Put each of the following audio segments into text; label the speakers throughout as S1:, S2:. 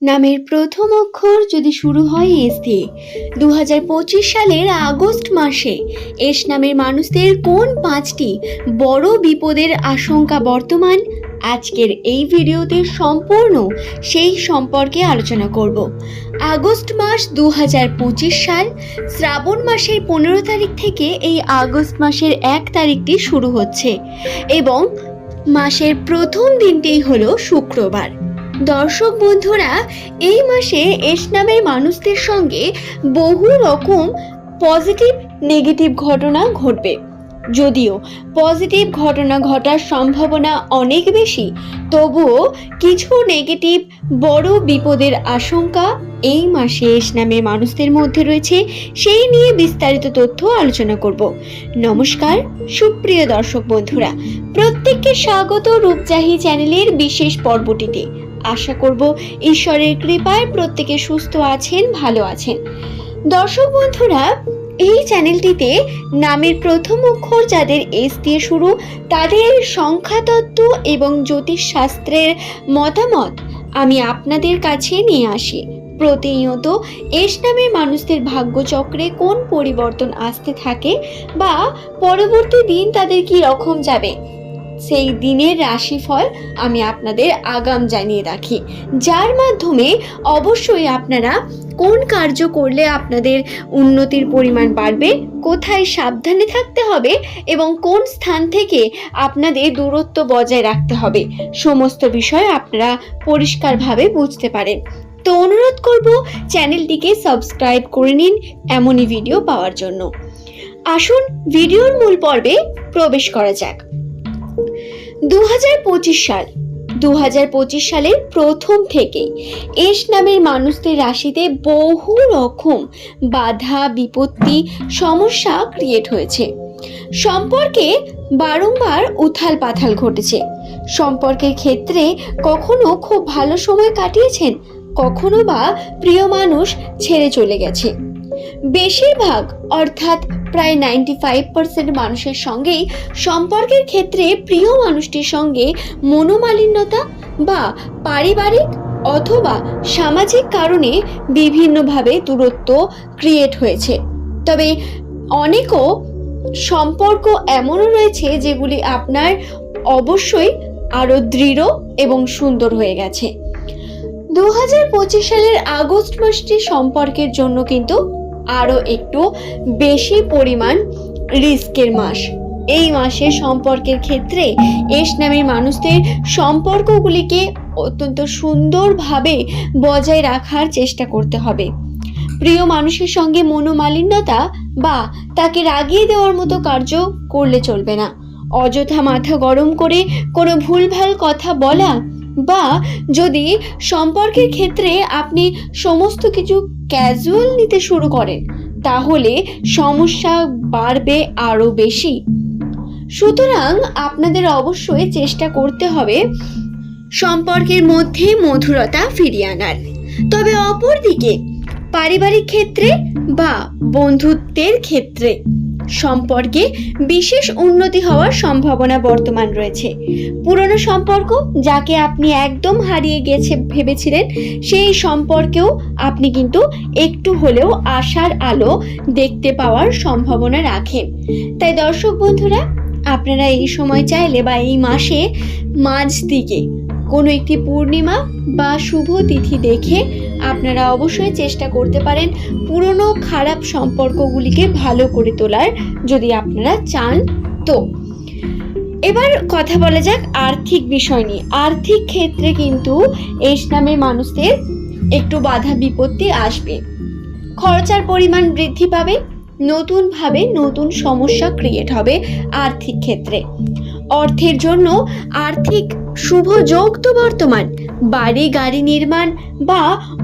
S1: নামের প্রথম অক্ষর যদি শুরু হয় এস দিয়ে 2025 সালের আগস্ট মাসে এস নামের মানুষদের কোন 5টি বড় বিপদের আশঙ্কা বর্তমান, আজকের এই ভিডিওতে সম্পূর্ণ সেই সম্পর্কে আলোচনা করব। আগস্ট মাস 2025 সাল, শ্রাবণ মাসের 15 তারিখ থেকে এই আগস্ট মাসের 1 তারিখটি শুরু হচ্ছে এবং মাসের প্রথম দিনটিই হলো শুক্রবার। দর্শক বন্ধুরা, এই মাসে এস নামের মানুষদের সঙ্গে বহু রকম পজিটিভ নেগেটিভ ঘটনা ঘটবে। যদিও পজিটিভ ঘটনা ঘটার সম্ভাবনা অনেক বেশি, তবুও কিছু নেগেটিভ বড় বিপদের আশঙ্কা এই মাসে এস নামের মানুষদের মধ্যে রয়েছে। সেই নিয়ে বিস্তারিত তথ্য আলোচনা করব। নমস্কার সুপ্রিয় দর্শক বন্ধুরা, প্রত্যেককে স্বাগত রূপজাহি চ্যানেলের বিশেষ পর্বটিতে। আশা করব ঈশ্বরের কৃপায় প্রত্যেকে সুস্থ আছেন, ভালো আছেন। দর্শক বন্ধুরা, এই চ্যানেলটিতে নামের প্রথম অক্ষর যাদের এস দিয়ে শুরু, তাদের সংখ্যাতত্ত্ব এবং জ্যোতিষ শাস্ত্রের মতামত আমি আপনাদের কাছে নিয়ে আসি। প্রতিনিয়ত এস নামের মানুষদের ভাগ্যচক্রে কোন পরিবর্তন আসতে থাকে বা পরবর্তী দিন তাদের কি রকম যাবে, সেই দিনের রাশিফল আমি আপনাদের আগাম জানিয়ে রাখি, যার মাধ্যমে অবশ্যই আপনারা কোন কার্য করলে আপনাদের উন্নতির পরিমাণ বাড়বে, কোথায় সাবধানে থাকতে হবে এবং কোন স্থান থেকে আপনাদের দূরত্ব বজায় রাখতে হবে, সমস্ত বিষয় আপনারা পরিষ্কারভাবে বুঝতে পারেন। তো অনুরোধ করব চ্যানেলটিকে সাবস্ক্রাইব করে নিন এমনই ভিডিও পাওয়ার জন্য। আসুন ভিডিওর মূল পর্বে প্রবেশ করা যাক। 2025 সালের প্রথম থেকেই এস নামের মানুষদের রাশিতে বহু রকম বাধা বিপত্তি সমস্যা ক্রিয়েট হয়েছে। সম্পর্কে বারংবার উথাল পাথাল ঘটেছে। সম্পর্কের ক্ষেত্রে কখনো খুব ভালো সময় কাটিয়েছেন, কখনো বা প্রিয় মানুষ ছেড়ে চলে গেছে। বেশিরভাগ অর্থাৎ প্রায় 95% মানুষের সঙ্গেই সম্পর্কের ক্ষেত্রে প্রিয় মানুষটির সঙ্গে মনোমালিন্যতা বা পারিবারিক অথবা সামাজিক কারণে বিভিন্নভাবে দূরত্ব ক্রিয়েট হয়েছে। তবে অনেকও সম্পর্ক এমনও রয়েছে যেগুলি আপনার অবশ্যই আরো দৃঢ় এবং সুন্দর হয়ে গেছে। 2025 সালের আগস্ট মাসটি সম্পর্কের জন্য কিন্তু আরো একটু বেশি পরিমাণ রিস্কের মাস। এই মাসে সম্পর্কের ক্ষেত্রে এস নামের মানুষদের সম্পর্কগুলিকে অত্যন্ত সুন্দরভাবে বজায় রাখার চেষ্টা করতে হবে। প্রিয় মানুষের সঙ্গে মনোমালিন্যতা বা তাকে রাগিয়ে দেওয়ার মতো কার্য করলে চলবে না। অযথা মাথা গরম করে কোনো ভুলভাল কথা বলা বা যদি সম্পর্কের ক্ষেত্রে আপনি সমস্ত কিছু ক্যাজুয়াল নিতে শুরু করেন, তাহলে সমস্যা বাড়বে আরো বেশি। সুতরাং আপনাদের অবশ্যই চেষ্টা করতে হবে সম্পর্কের মধ্যে মধুরতা ফিরিয়ে আনার। তবে অপরদিকে পারিবারিক ক্ষেত্রে বা বন্ধুত্বের ক্ষেত্রে সম্পর্কে বিশেষ উন্নতি হওয়ার সম্ভাবনা বর্তমান রয়েছে। পুরনো সম্পর্ক যাকে আপনি একদম হারিয়ে গেছে ভেবেছিলেন, সেই সম্পর্কেও আপনি কিন্তু একটু হলেও আশার আলো দেখতে পাওয়ার সম্ভাবনা রাখেন। তাই দর্শক বন্ধুরা, আপনারা এই সময় চাইলে বা এই মাসে মাঝ দিকে কোনো একটি পূর্ণিমা বা শুভ তিথি দেখে আপনারা অবশ্যই চেষ্টা করতে পারেন পুরনো খারাপ সম্পর্কগুলিকে ভালো করে তোলার, যদি আপনারা চান তো। এবার কথা বলা যাক আর্থিক বিষয় নিয়ে। আর্থিক ক্ষেত্রে কিন্তু এস নামের মানুষদের একটু বাধা বিপত্তি আসবে, খরচার পরিমাণ বৃদ্ধি পাবে, নতুনভাবে নতুন সমস্যা ক্রিয়েট হবে আর্থিক ক্ষেত্রে। অর্থের জন্য আর্থিক শুভ যোগ তো বর্তমান, বাড়ি গাড়ি নির্মাণ বা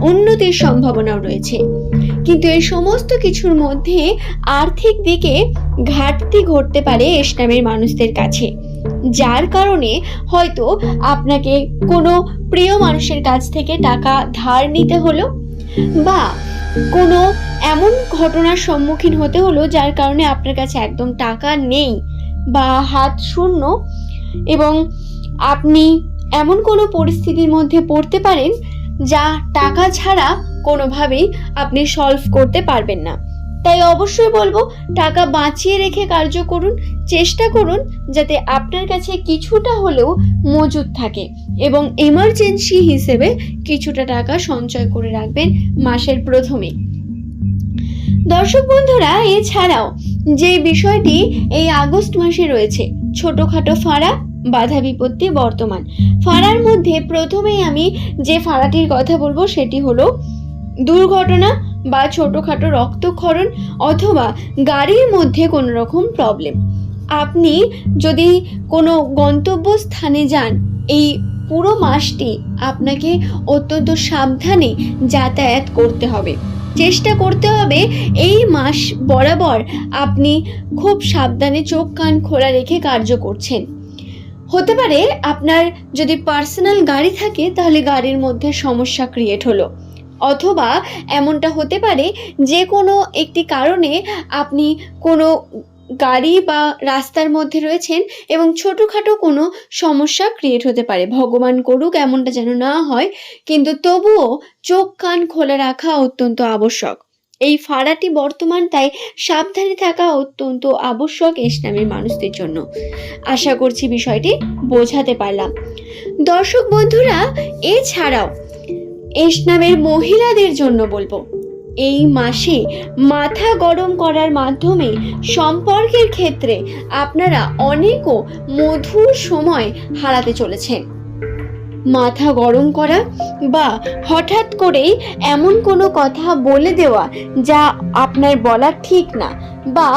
S1: উন্নতির সম্ভাবনাও রয়েছে। কিন্তু এই সমস্ত কিছুর মধ্যে আর্থিক দিকে ঘাটতি ঘটতে পারে এস নামের মানুষদের কাছে, যার কারণে হয়তো আপনাকে কোনো প্রিয় মানুষের কাছ থেকে টাকা ধার নিতে হলো বা কোনো এমন ঘটনার সম্মুখীন হতে হলো যার কারণে আপনার কাছে একদম টাকা নেই বা হাত শূন্য, এবং আপনি এমন কোনো পরিস্থিতির মধ্যে পড়তে পারেন যা টাকা ছাড়া কোনোভাবেই আপনি সলভ করতে পারবেন না। তাই অবশ্যই বলবো, টাকা বাঁচিয়ে রেখে কার্য করুন। চেষ্টা করুন যাতে আপনার কাছে কিছুটা হলেও মজুদ থাকে এবং এমার্জেন্সি হিসেবে কিছুটা টাকা সঞ্চয় করে রাখবেন মাসের প্রথমে। দর্শক বন্ধুরা, এছাড়াও যে বিষয়টি এই আগস্ট মাসে রয়েছে, ছোটখাটো ফাঁড়া, বাধা বিপত্তি বর্তমান। ফাঁড়ার মধ্যে প্রথমেই আমি যে ফাঁড়াটির কথা বলবো সেটি হলো দুর্ঘটনা বা ছোটখাটো রক্তক্ষরণ অথবা গাড়ির মধ্যে কোনো রকম প্রবলেম। আপনি যদি কোনো গন্তব্য স্থানে যান, এই পুরো মাসটি আপনাকে অত্যন্ত সাবধানে যাতায়াত করতে হবে। চেষ্টা করতে হবে এই মাস বরাবর আপনি খুব সাবধানে চোখ কান খোলা রেখে কার্য করছেন। হতে পারে আপনার যদি পার্সোনাল গাড়ি থাকে তাহলে গাড়ির মধ্যে সমস্যা ক্রিয়েট হলো, অথবা এমনটা হতে পারে যে কোনো একটি কারণে আপনি কোনো গাড়ি বা রাস্তার মধ্যে রয়েছেন এবং ছোটোখাটো কোনো সমস্যা ক্রিয়েট হতে পারে। ভগবান করুক এমনটা যেন না হয়, কিন্তু তবুও চোখ কান খোলা রাখা অত্যন্ত আবশ্যক। এই ফাঁড়াটি বর্তমান, তাই সাবধানে থাকা অত্যন্ত আবশ্যক এস নামের মানুষদের জন্য। আশা করছি বিষয়টি বোঝাতে পারলাম। দর্শক বন্ধুরা, এছাড়াও এস নামের মহিলাদের জন্য বলবো, এই মাসে মাথা গরম করার মাধ্যমে সম্পর্কের ক্ষেত্রে আপনারা অনেকও মধুর সময় হারাতে চলেছেন। মাথা গরম করা বা হঠাৎ করেই এমন কোনো কথা বলে দেওয়া যা আপনার বলা ঠিক না, বা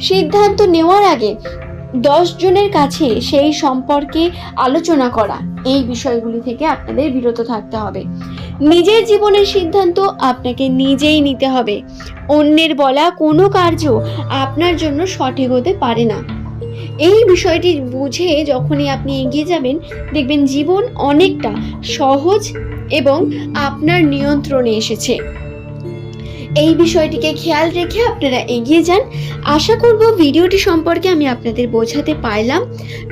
S1: সিদ্ধান্ত নেওয়ার আগে 10 জনের কাছে সেই সম্পর্কে আলোচনা করা, এই বিষয়গুলি থেকে আপনাদের বিরত থাকতে হবে। নিজের জীবনের সিদ্ধান্ত আপনাকে নিজেই নিতে হবে। অন্যের বলা কোনো কার্য আপনার জন্য সঠিক হতে পারে না। এই বিষয়টি বুঝে যখনই আপনি এগিয়ে যাবেন, দেখবেন জীবন অনেকটা সহজ এবং আপনার নিয়ন্ত্রণে এসেছে। এই বিষয়টিকে খেয়াল রেখে আপনারা এগিয়ে যান। আশা করব ভিডিওটি সম্পর্কে আমি আপনাদের বোঝাতে পারলাম।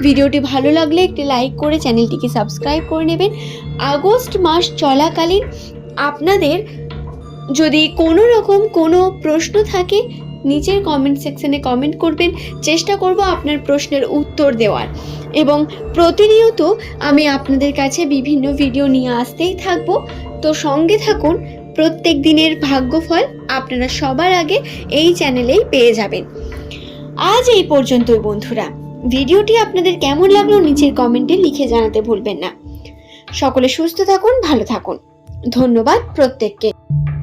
S1: ভিডিওটি ভালো লাগলে একটি লাইক করে চ্যানেলটিকে সাবস্ক্রাইব করে নেবেন। আগস্ট মাস চলাকালীন আপনাদের যদি কোনো রকম কোনো প্রশ্ন থাকে, নিচের কমেন্ট সেকশনে কমেন্ট করবেন। চেষ্টা করব আপনার প্রশ্নের উত্তর দেওয়ার, এবং প্রতিনিয়ত আমি আপনাদের কাছে বিভিন্ন ভিডিও নিয়ে আসতেই থাকবো। তো সঙ্গে থাকুন। প্রত্যেক দিনের ভাগ্যফল আপনারা সবার আগে এই চ্যানেলেই পেয়ে যাবেন। আজ এই পর্যন্তই বন্ধুরা। ভিডিওটি আপনাদের কেমন লাগলো নিচের কমেন্টে লিখে জানাতে ভুলবেন না। সকলে সুস্থ থাকুন, ভালো থাকুন। ধন্যবাদ প্রত্যেককে।